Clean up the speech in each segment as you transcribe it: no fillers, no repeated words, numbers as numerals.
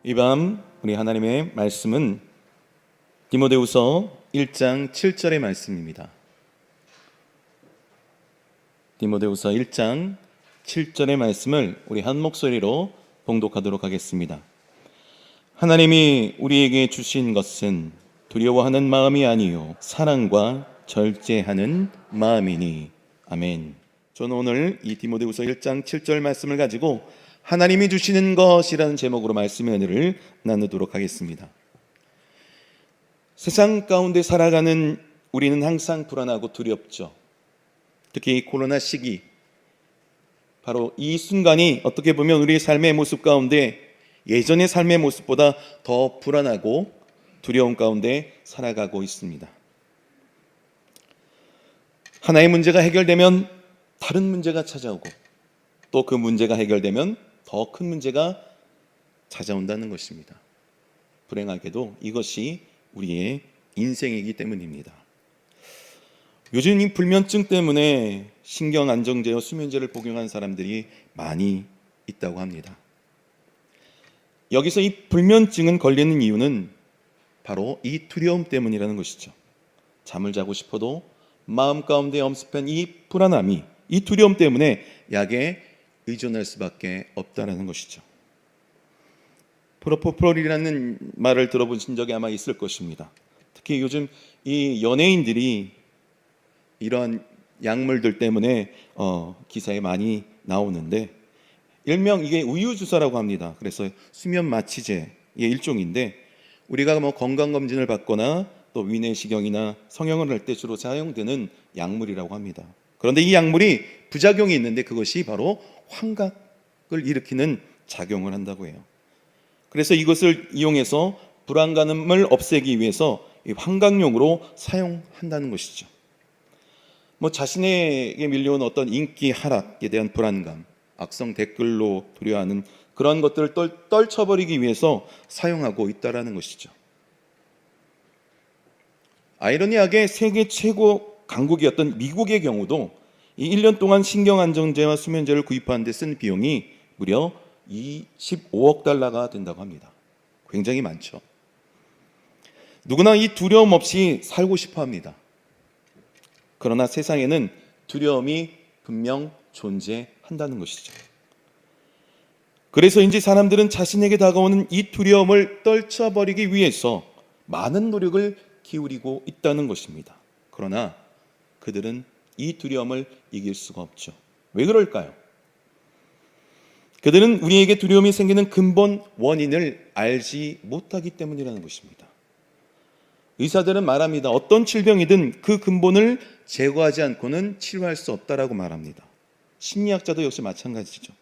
이 밤 우리 하나님의 말씀은 디모데후서 1장 7절의 말씀입니다. 디모데후서 1장 7절의 말씀을 우리 한 목소리로 봉독하도록 하겠습니다. 하나님이 우리에게 주신 것은 두려워하는 마음이 아니요 사랑과 절제하는 마음이니. 아멘. 저는 오늘 이 디모데후서 1장 7절 말씀을 가지고 하나님이 주시는 것이라는 제목으로 말씀의 은혜를 나누도록 하겠습니다. 세상 가운데 살아가는 우리는 항상 불안하고 두렵죠. 특히 이 코로나 시기, 바로 이 순간이 어떻게 보면 우리의 삶의 모습 가운데 예전의 삶의 모습보다 더 불안하고 두려움 가운데 살아가고 있습니다. 하나의 문제가 해결되면 다른 문제가 찾아오고 또 그 문제가 해결되면 더 큰 문제가 찾아온다는 것입니다. 불행하게도 이것이 우리의 인생이기 때문입니다. 요즘 이 불면증 때문에 신경안정제와 수면제를 복용한 사람들이 많이 있다고 합니다. 여기서 이 불면증은 걸리는 이유는 바로 이 두려움 때문이라는 것이죠. 잠을 자고 싶어도 마음 가운데 엄습한 이 불안함이, 이 두려움 때문에 약에 의존할 수밖에 없다는 것이죠. 프로포폴이라는 말을 들어보신 적이 아마 있을 것입니다. 특히 요즘 이 연예인들이 이러한 약물들 때문에 기사에 많이 나오는데, 일명 이게 우유주사라고 합니다. 그래서 수면 마취제의 일종인데, 우리가 건강검진을 받거나 또 위내시경이나 성형을 할 때 주로 사용되는 약물이라고 합니다. 그런데 이 약물이 부작용이 있는데 그것이 바로 환각을 일으키는 작용을 한다고 해요. 그래서 이것을 이용해서 불안감을 없애기 위해서 환각용으로 사용한다는 것이죠. 자신에게 밀려온 어떤 인기 하락에 대한 불안감, 악성 댓글로 두려워하는 그런 것들을 떨쳐버리기 위해서 사용하고 있다는 것이죠. 아이러니하게 세계 최고 강국이었던 미국의 경우도 이 1년 동안 신경안정제와 수면제를 구입하는 데 쓴 비용이 무려 25억 달러가 된다고 합니다. 굉장히 많죠. 누구나 이 두려움 없이 살고 싶어 합니다. 그러나 세상에는 두려움이 분명 존재한다는 것이죠. 그래서인지 사람들은 자신에게 다가오는 이 두려움을 떨쳐버리기 위해서 많은 노력을 기울이고 있다는 것입니다. 그러나 그들은 이 두려움을 이길 수가 없죠. 왜 그럴까요? 그들은 우리에게 두려움이 생기는 근본 원인을 알지 못하기 때문이라는 것입니다. 의사들은 말합니다. 어떤 질병이든 그 근본을 제거하지 않고는 치료할 수 없다라고 말합니다. 심리학자도 역시 마찬가지죠.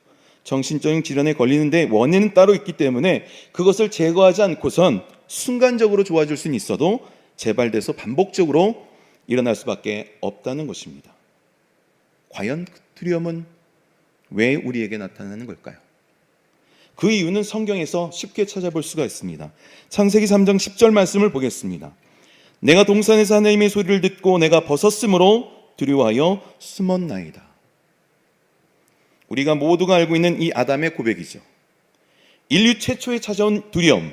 정신적인 질환에 걸리는데 원인은 따로 있기 때문에 그것을 제거하지 않고선 순간적으로 좋아질 수는 있어도 재발돼서 반복적으로 일어날 수밖에 없다는 것입니다. 과연 그 두려움은 왜 우리에게 나타나는 걸까요? 그 이유는 성경에서 쉽게 찾아볼 수가 있습니다. 창세기 3장 10절 말씀을 보겠습니다. 내가 동산에서 하나님의 소리를 듣고 내가 벗었으므로 두려워하여 숨었나이다. 우리가 모두가 알고 있는 이 아담의 고백이죠. 인류 최초에 찾아온 두려움,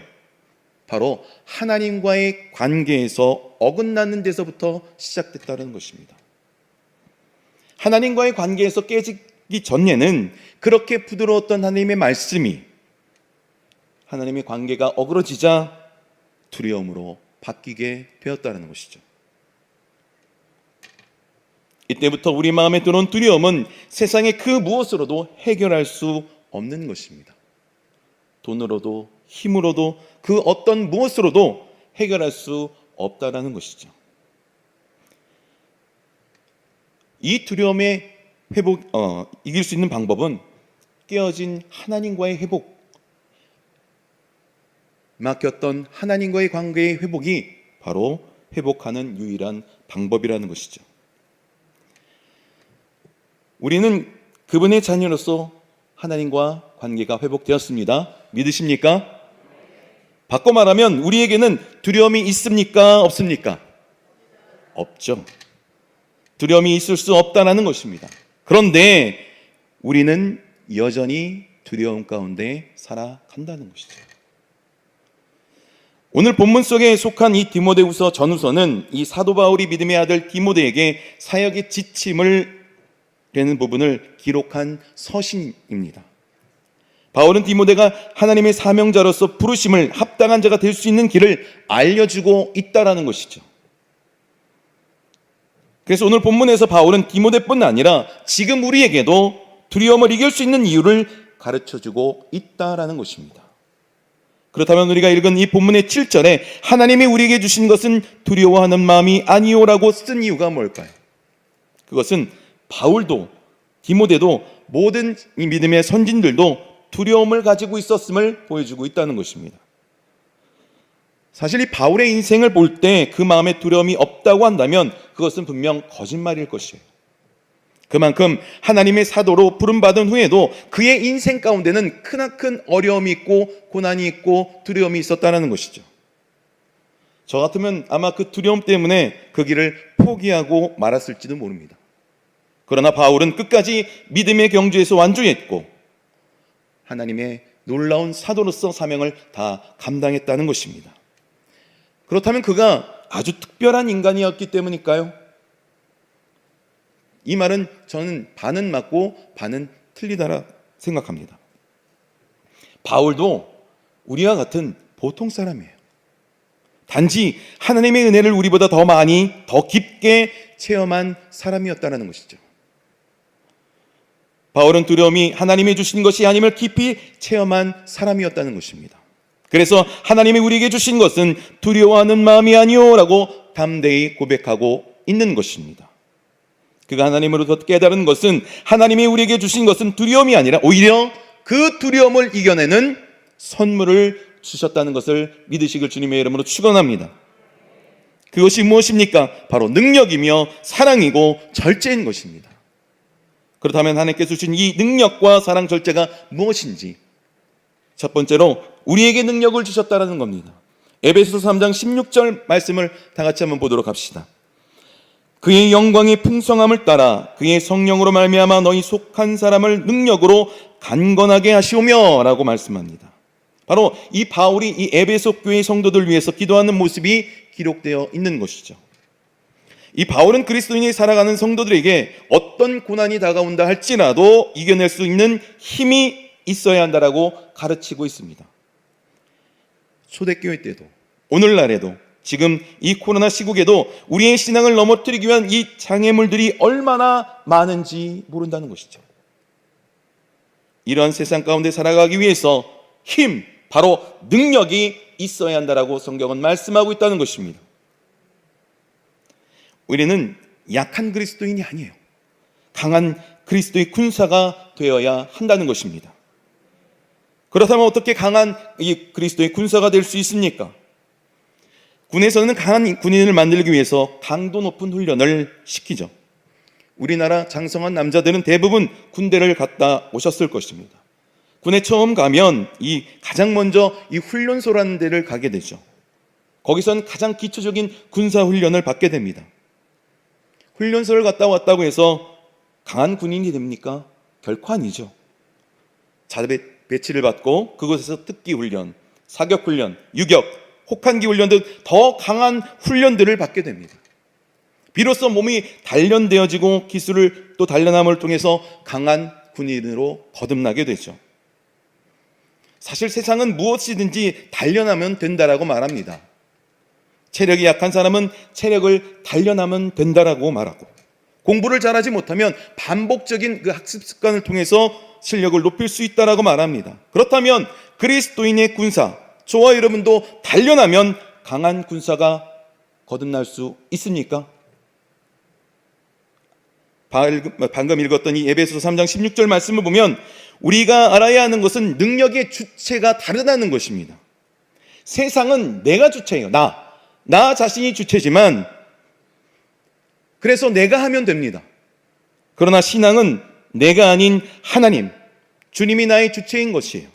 바로 하나님과의 관계에서 어긋나는 데서부터 시작됐다는 것입니다. 하나님과의 관계에서 깨지기 전에는 그렇게 부드러웠던 하나님의 말씀이 하나님의 관계가 어그러지자 두려움으로 바뀌게 되었다는 것이죠. 이때부터 우리 마음에 들어온 두려움은 세상의 그 무엇으로도 해결할 수 없는 것입니다. 돈으로도 힘으로도 그 어떤 무엇으로도 해결할 수 없다라는 것이죠. 이 두려움의 이길 수 있는 방법은 깨어진 하나님과의 회복, 막혔던 하나님과의 관계의 회복이 바로 회복하는 유일한 방법이라는 것이죠. 우리는 그분의 자녀로서 하나님과 관계가 회복되었습니다. 믿으십니까? 바꿔 말하면 우리에게는 두려움이 있습니까? 없습니까? 없죠. 두려움이 있을 수 없다는 것입니다. 그런데 우리는 여전히 두려움 가운데 살아간다는 것이죠. 오늘 본문 속에 속한 이 디모데후서 전후서는 이 사도 바울이 믿음의 아들 디모데에게 사역의 지침을 되는 부분을 기록한 서신입니다. 바울은 디모데가 하나님의 사명자로서 부르심을 합당한 자가 될 수 있는 길을 알려주고 있다라는 것이죠. 그래서 오늘 본문에서 바울은 디모데뿐 아니라 지금 우리에게도 두려움을 이길 수 있는 이유를 가르쳐주고 있다라는 것입니다. 그렇다면 우리가 읽은 이 본문의 7절에 하나님이 우리에게 주신 것은 두려워하는 마음이 아니오라고 쓴 이유가 뭘까요? 그것은 바울도 디모데도 모든 이 믿음의 선진들도 두려움을 가지고 있었음을 보여주고 있다는 것입니다. 사실 이 바울의 인생을 볼 때 그 마음에 두려움이 없다고 한다면 그것은 분명 거짓말일 것이에요. 그만큼 하나님의 사도로 부름받은 후에도 그의 인생 가운데는 크나큰 어려움이 있고 고난이 있고 두려움이 있었다는 것이죠. 저 같으면 아마 그 두려움 때문에 그 길을 포기하고 말았을지도 모릅니다. 그러나 바울은 끝까지 믿음의 경주에서 완주했고 하나님의 놀라운 사도로서 사명을 다 감당했다는 것입니다. 그렇다면 그가 아주 특별한 인간이었기 때문일까요? 이 말은 저는 반은 맞고 반은 틀리다라 생각합니다. 바울도 우리와 같은 보통 사람이에요. 단지 하나님의 은혜를 우리보다 더 많이 더 깊게 체험한 사람이었다는 것이죠. 바울은 두려움이 하나님이 주신 것이 아님을 깊이 체험한 사람이었다는 것입니다. 그래서 하나님이 우리에게 주신 것은 두려워하는 마음이 아니오라고 담대히 고백하고 있는 것입니다. 그가 하나님으로부터 깨달은 것은 하나님이 우리에게 주신 것은 두려움이 아니라 오히려 그 두려움을 이겨내는 선물을 주셨다는 것을 믿으시길 주님의 이름으로 축원합니다. 그것이 무엇입니까? 바로 능력이며 사랑이고 절제인 것입니다. 그렇다면 하나님께서 주신 이 능력과 사랑 절제가 무엇인지 첫 번째로 우리에게 능력을 주셨다는 겁니다. 에베소서 3장 16절 말씀을 다 같이 한번 보도록 합시다. 그의 영광의 풍성함을 따라 그의 성령으로 말미암아 너희 속한 사람을 능력으로 강건하게 하시오며 라고 말씀합니다. 바로 이 바울이 이 에베소 교회 성도들 위해서 기도하는 모습이 기록되어 있는 것이죠. 이 바울은 그리스도인이 살아가는 성도들에게 어떤 고난이 다가온다 할지라도 이겨낼 수 있는 힘이 있어야 한다라고 가르치고 있습니다. 초대교회 때도 오늘날에도 지금 이 코로나 시국에도 우리의 신앙을 넘어뜨리기 위한 이 장애물들이 얼마나 많은지 모른다는 것이죠. 이러한 세상 가운데 살아가기 위해서 힘, 바로 능력이 있어야 한다라고 성경은 말씀하고 있다는 것입니다. 우리는 약한 그리스도인이 아니에요. 강한 그리스도의 군사가 되어야 한다는 것입니다. 그렇다면 어떻게 강한 이 그리스도의 군사가 될 수 있습니까? 군에서는 강한 군인을 만들기 위해서 강도 높은 훈련을 시키죠. 우리나라 장성한 남자들은 대부분 군대를 갔다 오셨을 것입니다. 군에 처음 가면 가장 먼저 이 훈련소라는 데를 가게 되죠. 거기서는 가장 기초적인 군사 훈련을 받게 됩니다. 훈련소를 갔다 왔다고 해서 강한 군인이 됩니까? 결코 아니죠. 자대 배치를 받고 그곳에서 특기 훈련, 사격 훈련, 유격, 혹한기 훈련 등 더 강한 훈련들을 받게 됩니다. 비로소 몸이 단련되어지고 기술을 또 단련함을 통해서 강한 군인으로 거듭나게 되죠. 사실 세상은 무엇이든지 단련하면 된다라고 말합니다. 체력이 약한 사람은 체력을 단련하면 된다라고 말하고, 공부를 잘하지 못하면 반복적인 그 학습 습관을 통해서 실력을 높일 수 있다라고 말합니다. 그렇다면 그리스도인의 군사, 저와 여러분도 단련하면 강한 군사가 거듭날 수 있습니까? 방금 읽었던 이 에베소서 3장 16절 말씀을 보면 우리가 알아야 하는 것은 능력의 주체가 다르다는 것입니다. 세상은 내가 주체예요. 나 자신이 주체지만 그래서 내가 하면 됩니다. 그러나 신앙은 내가 아닌 하나님, 주님이 나의 주체인 것이에요.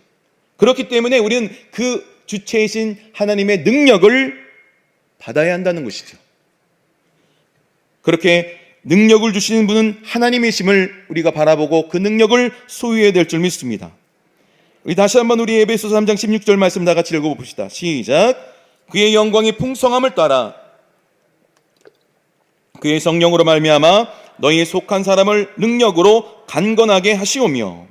그렇기 때문에 우리는 그 주체이신 하나님의 능력을 받아야 한다는 것이죠. 그렇게 능력을 주시는 분은 하나님이심을 우리가 바라보고 그 능력을 소유해야 될 줄 믿습니다. 우리 다시 한번 우리 에베소서 3장 16절 말씀 다 같이 읽어봅시다. 시작. 그의 영광이 풍성함을 따라 그의 성령으로 말미암아 너희 속한 사람을 능력으로 강건하게 하시오며,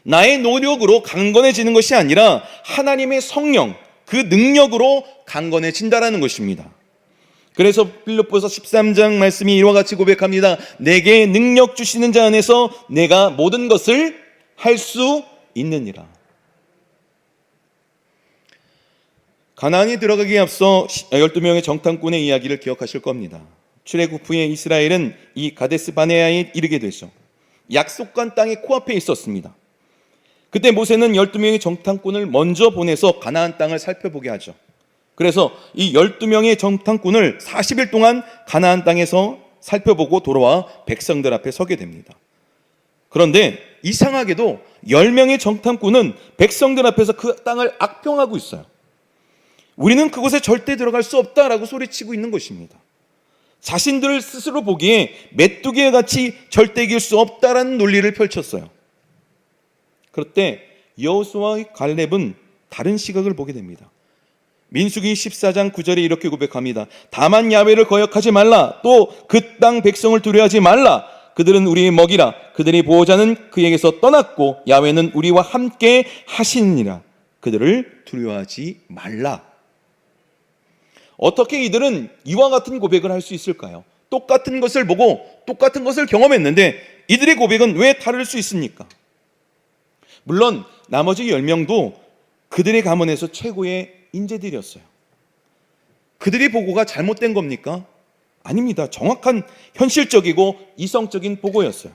나의 노력으로 강건해지는 것이 아니라 하나님의 성령, 그 능력으로 강건해진다라는 것입니다. 그래서 빌립보서 13장 말씀이 이와 같이 고백합니다. 내게 능력 주시는 자 안에서 내가 모든 것을 할 수 있느니라. 가나안에 들어가기에 앞서 12명의 정탐꾼의 이야기를 기억하실 겁니다. 출애굽 후에 이스라엘은 이 가데스 바네아에 이르게 되죠. 약속한 땅이 코앞에 있었습니다. 그때 모세는 12명의 정탐꾼을 먼저 보내서 가나안 땅을 살펴보게 하죠. 그래서 이 12명의 정탐꾼을 40일 동안 가나안 땅에서 살펴보고 돌아와 백성들 앞에 서게 됩니다. 그런데 이상하게도 10명의 정탐꾼은 백성들 앞에서 그 땅을 악평하고 있어요. 우리는 그곳에 절대 들어갈 수 없다라고 소리치고 있는 것입니다. 자신들 스스로 보기에 메뚜기와 같이 절대 이길 수 없다라는 논리를 펼쳤어요. 그럴 때 여호수아와 갈렙은 다른 시각을 보게 됩니다. 민수기 14장 9절에 이렇게 고백합니다. 다만 야훼를 거역하지 말라. 또 그 땅 백성을 두려워하지 말라. 그들은 우리의 먹이라. 그들의 보호자는 그에게서 떠났고 야훼는 우리와 함께 하시느니라. 그들을 두려워하지 말라. 어떻게 이들은 이와 같은 고백을 할 수 있을까요? 똑같은 것을 보고 똑같은 것을 경험했는데 이들의 고백은 왜 다를 수 있습니까? 물론 나머지 10명도 그들의 가문에서 최고의 인재들이었어요. 그들이 보고가 잘못된 겁니까? 아닙니다. 정확한 현실적이고 이성적인 보고였어요.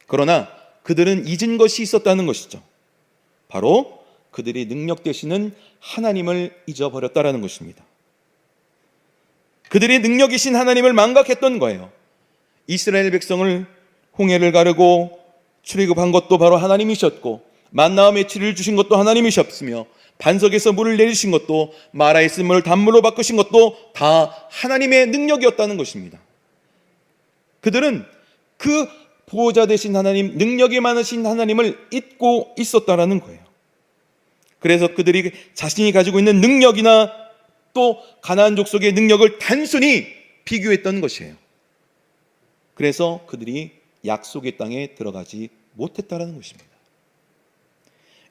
그러나 그들은 잊은 것이 있었다는 것이죠. 바로 그들이 능력 되시는 하나님을 잊어버렸다라는 것입니다. 그들이 능력이신 하나님을 망각했던 거예요. 이스라엘 백성을 홍해를 가르고 출애굽한 것도 바로 하나님이셨고, 만나와 메추리를 주신 것도 하나님이셨으며, 반석에서 물을 내리신 것도, 마라에 쓴 물을 단물로 바꾸신 것도 다 하나님의 능력이었다는 것입니다. 그들은 그 보호자 되신 하나님, 능력이 많으신 하나님을 잊고 있었다라는 거예요. 그래서 그들이 자신이 가지고 있는 능력이나 또 가나안 족속의 능력을 단순히 비교했던 것이에요. 그래서 그들이 약속의 땅에 들어가지 못했다라는 것입니다.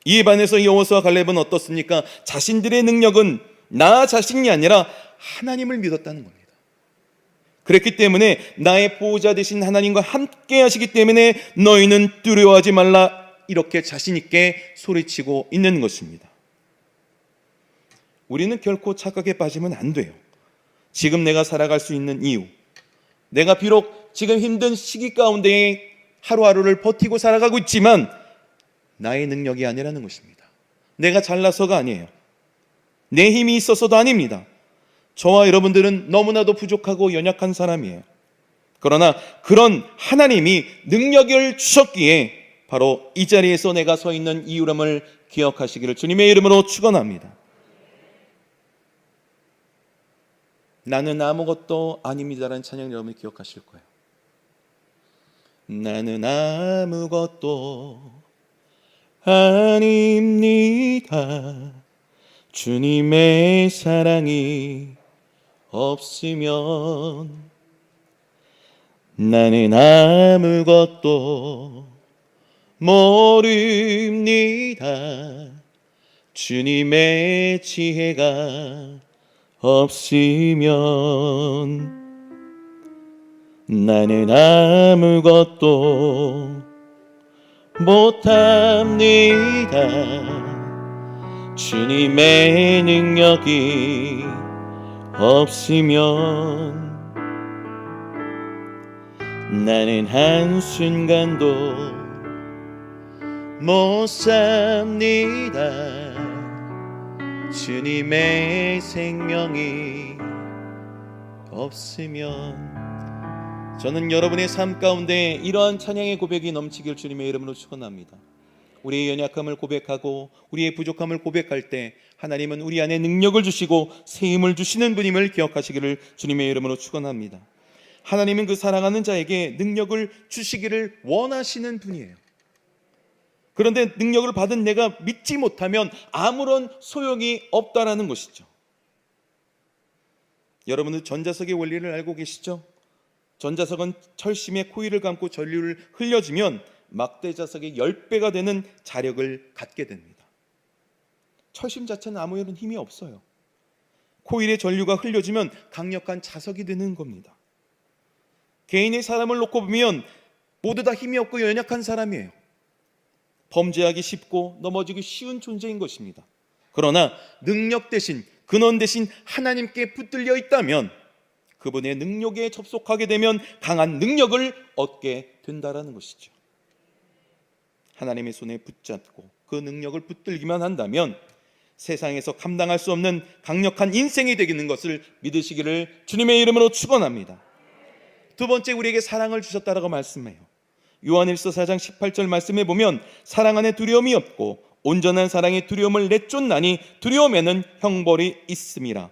이에 반해서 여호수아와 갈렙은 어떻습니까? 자신들의 능력은 나 자신이 아니라 하나님을 믿었다는 겁니다. 그랬기 때문에 나의 보호자 되신 하나님과 함께 하시기 때문에 너희는 두려워하지 말라, 이렇게 자신 있게 소리치고 있는 것입니다. 우리는 결코 착각에 빠지면 안 돼요. 지금 내가 살아갈 수 있는 이유, 내가 비록 지금 힘든 시기 가운데 하루하루를 버티고 살아가고 있지만 나의 능력이 아니라는 것입니다. 내가 잘나서가 아니에요. 내 힘이 있어서도 아닙니다. 저와 여러분들은 너무나도 부족하고 연약한 사람이에요. 그러나 그런 하나님이 능력을 주셨기에 바로 이 자리에서 내가 서 있는 이유람을 기억하시기를 주님의 이름으로 축원합니다. 나는 아무것도 아닙니다라는 찬양 여러분이 기억하실 거예요. 나는 아무것도 아닙니다. 주님의 사랑이 없으면 나는 아무것도 모릅니다. 주님의 지혜가 없으면 나는 아무것도 못합니다. 주님의 능력이 없으면 나는 한순간도 못 삽니다. 주님의 생명이 없으면. 저는 여러분의 삶 가운데 이러한 찬양의 고백이 넘치길 주님의 이름으로 축원합니다. 우리의 연약함을 고백하고 우리의 부족함을 고백할 때 하나님은 우리 안에 능력을 주시고 새 힘을 주시는 분임을 기억하시기를 주님의 이름으로 축원합니다. 하나님은 그 사랑하는 자에게 능력을 주시기를 원하시는 분이에요. 그런데 능력을 받은 내가 믿지 못하면 아무런 소용이 없다라는 것이죠. 여러분은 전자석의 원리를 알고 계시죠? 전자석은 철심에 코일을 감고 전류를 흘려주면 막대자석의 10배가 되는 자력을 갖게 됩니다. 철심 자체는 아무 이런 힘이 없어요. 코일에 전류가 흘려지면 강력한 자석이 되는 겁니다. 개인의 사람을 놓고 보면 모두 다 힘이 없고 연약한 사람이에요. 범죄하기 쉽고 넘어지기 쉬운 존재인 것입니다. 그러나 능력 대신, 근원 대신 하나님께 붙들려 있다면 그분의 능력에 접속하게 되면 강한 능력을 얻게 된다라는 것이죠. 하나님의 손에 붙잡고 그 능력을 붙들기만 한다면 세상에서 감당할 수 없는 강력한 인생이 되는 것을 믿으시기를 주님의 이름으로 축원합니다. 두 번째, 우리에게 사랑을 주셨다라고 말씀해요. 요한일서 4장 18절 말씀에 보면 사랑 안에 두려움이 없고 온전한 사랑의 두려움을 내쫓나니 두려움에는 형벌이 있음이라.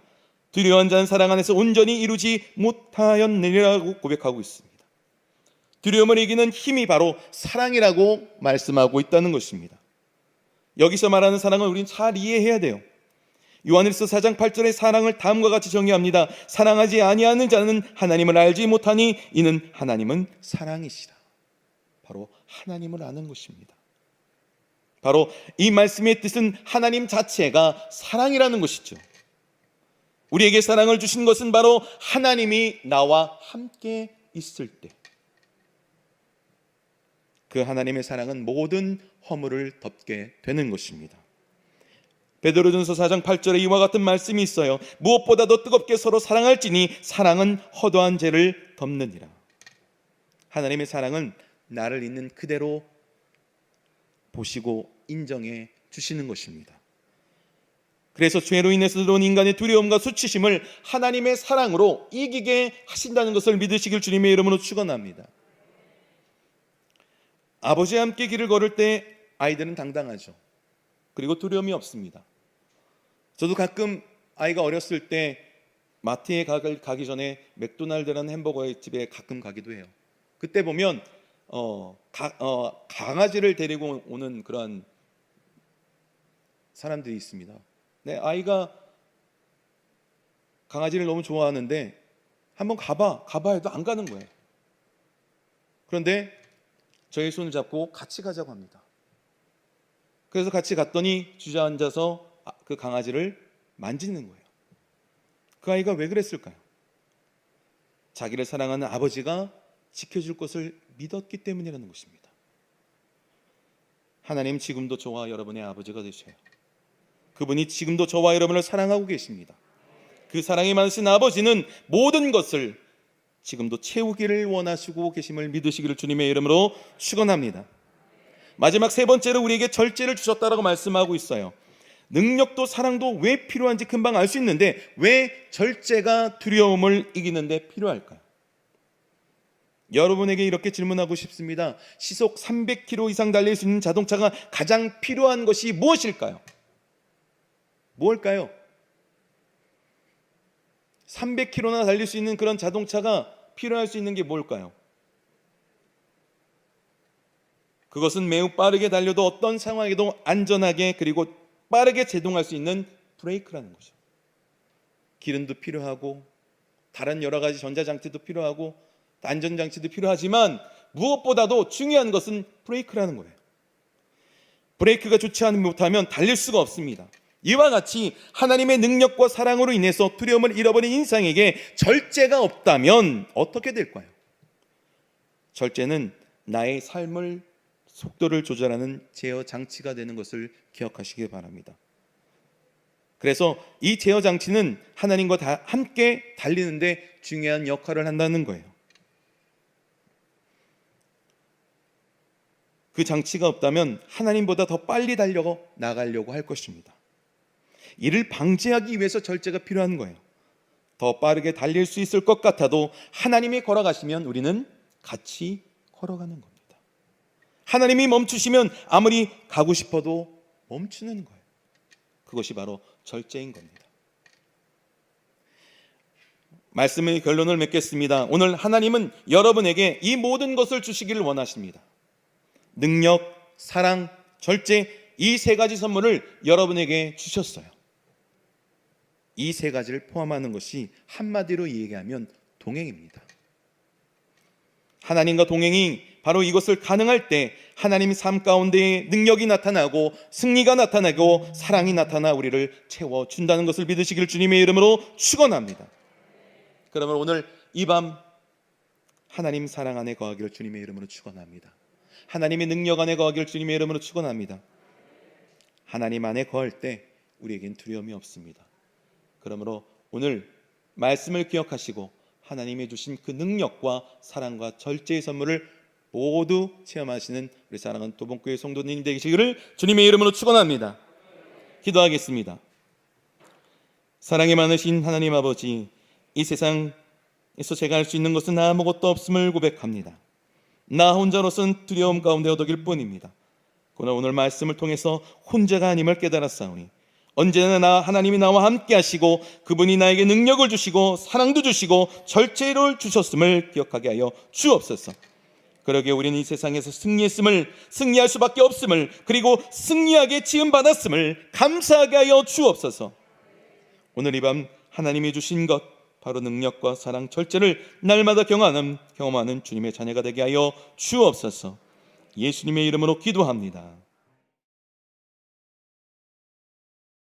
두려워한 자는 사랑 안에서 온전히 이루지 못하였느니라고 고백하고 있습니다. 두려움을 이기는 힘이 바로 사랑이라고 말씀하고 있다는 것입니다. 여기서 말하는 사랑은 우리는 잘 이해해야 돼요. 요한일서 4장 8절의 사랑을 다음과 같이 정의합니다. 사랑하지 아니하는 자는 하나님을 알지 못하니 이는 하나님은 사랑이시라. 바로 하나님을 아는 것입니다. 바로 이 말씀의 뜻은 하나님 자체가 사랑이라는 것이죠. 우리에게 사랑을 주신 것은 바로 하나님이 나와 함께 있을 때, 그 하나님의 사랑은 모든 허물을 덮게 되는 것입니다. 베드로전서 4장 8절에 이와 같은 말씀이 있어요. 무엇보다도 뜨겁게 서로 사랑할지니 사랑은 허다한 죄를 덮느니라. 하나님의 사랑은 나를 있는 그대로 보시고 인정해 주시는 것입니다. 그래서 죄로 인해서 들어온 인간의 두려움과 수치심을 하나님의 사랑으로 이기게 하신다는 것을 믿으시길 주님의 이름으로 축원합니다. 아버지와 함께 길을 걸을 때 아이들은 당당하죠. 그리고 두려움이 없습니다. 저도 가끔 아이가 어렸을 때 마트에 가기 전에 맥도날드라는 햄버거 집에 가끔 가기도 해요. 그때 보면 강아지를 데리고 오는 그런 사람들이 있습니다. 네, 아이가 강아지를 너무 좋아하는데 한번 가봐 해도 안 가는 거예요. 그런데 저의 손을 잡고 같이 가자고 합니다. 그래서 같이 갔더니 주저앉아서 그 강아지를 만지는 거예요. 그 아이가 왜 그랬을까요? 자기를 사랑하는 아버지가 지켜줄 것을 믿었기 때문이라는 것입니다. 하나님 지금도 저와 여러분의 아버지가 되셔요. 그분이 지금도 저와 여러분을 사랑하고 계십니다. 그 사랑이 많으신 아버지는 모든 것을 지금도 채우기를 원하시고 계심을 믿으시기를 주님의 이름으로 축원합니다. 마지막 세 번째로 우리에게 절제를 주셨다라고 말씀하고 있어요. 능력도 사랑도 왜 필요한지 금방 알 수 있는데 왜 절제가 두려움을 이기는데 필요할까요? 여러분에게 이렇게 질문하고 싶습니다. 시속 300km 이상 달릴 수 있는 자동차가 가장 필요한 것이 무엇일까요? 뭘까요? 300km나 달릴 수 있는 그런 자동차가 필요할 수 있는 게 뭘까요? 그것은 매우 빠르게 달려도 어떤 상황에도 안전하게 그리고 빠르게 제동할 수 있는 브레이크라는 거죠. 기름도 필요하고 다른 여러 가지 전자장치도 필요하고 안전장치도 필요하지만 무엇보다도 중요한 것은 브레이크라는 거예요. 브레이크가 좋지 못하면 달릴 수가 없습니다. 이와 같이 하나님의 능력과 사랑으로 인해서 두려움을 잃어버린 인상에게 절제가 없다면 어떻게 될까요? 절제는 나의 삶을 속도를 조절하는 제어 장치가 되는 것을 기억하시기 바랍니다. 그래서 이 제어 장치는 하나님과 다 함께 달리는데 중요한 역할을 한다는 거예요. 그 장치가 없다면 하나님보다 더 빨리 달려 나가려고 할 것입니다. 이를 방지하기 위해서 절제가 필요한 거예요. 더 빠르게 달릴 수 있을 것 같아도 하나님이 걸어가시면 우리는 같이 걸어가는 겁니다. 하나님이 멈추시면 아무리 가고 싶어도 멈추는 거예요. 그것이 바로 절제인 겁니다. 말씀의 결론을 맺겠습니다. 오늘 하나님은 여러분에게 이 모든 것을 주시기를 원하십니다. 능력, 사랑, 절제, 이 세 가지 선물을 여러분에게 주셨어요. 이 세 가지를 포함하는 것이 한마디로 얘기하면 동행입니다. 하나님과 동행이 바로 이것을 가능할 때 하나님 삶 가운데 능력이 나타나고 승리가 나타나고 사랑이 나타나 우리를 채워준다는 것을 믿으시길 주님의 이름으로 축원합니다. 그러면 오늘 이 밤 하나님 사랑 안에 거하기를 주님의 이름으로 축원합니다. 하나님의 능력 안에 거하기를 주님의 이름으로 축원합니다. 하나님 안에 거할 때 우리에겐 두려움이 없습니다. 그러므로 오늘 말씀을 기억하시고 하나님이 주신 그 능력과 사랑과 절제의 선물을 모두 체험하시는 우리 사랑하는 도봉교회 성도님 되시기를 주님의 이름으로 축원합니다. 기도하겠습니다. 사랑이 많으신 하나님 아버지, 이 세상에서 제가 할 수 있는 것은 아무것도 없음을 고백합니다. 나 혼자로서는 두려움 가운데 어덕일 뿐입니다. 그러나 오늘 말씀을 통해서 혼자가 아님을 깨달았사오니 언제나 하나님이 나와 함께 하시고 그분이 나에게 능력을 주시고 사랑도 주시고 절제를 주셨음을 기억하게 하여 주옵소서. 그러기에 우리는 이 세상에서 승리할 수밖에 없음을, 그리고 승리하게 지음받았음을 감사하게 하여 주옵소서. 오늘 이 밤 하나님이 주신 것, 바로 능력과 사랑, 절제를 날마다 경험하는 주님의 자녀가 되게 하여 주옵소서. 예수님의 이름으로 기도합니다.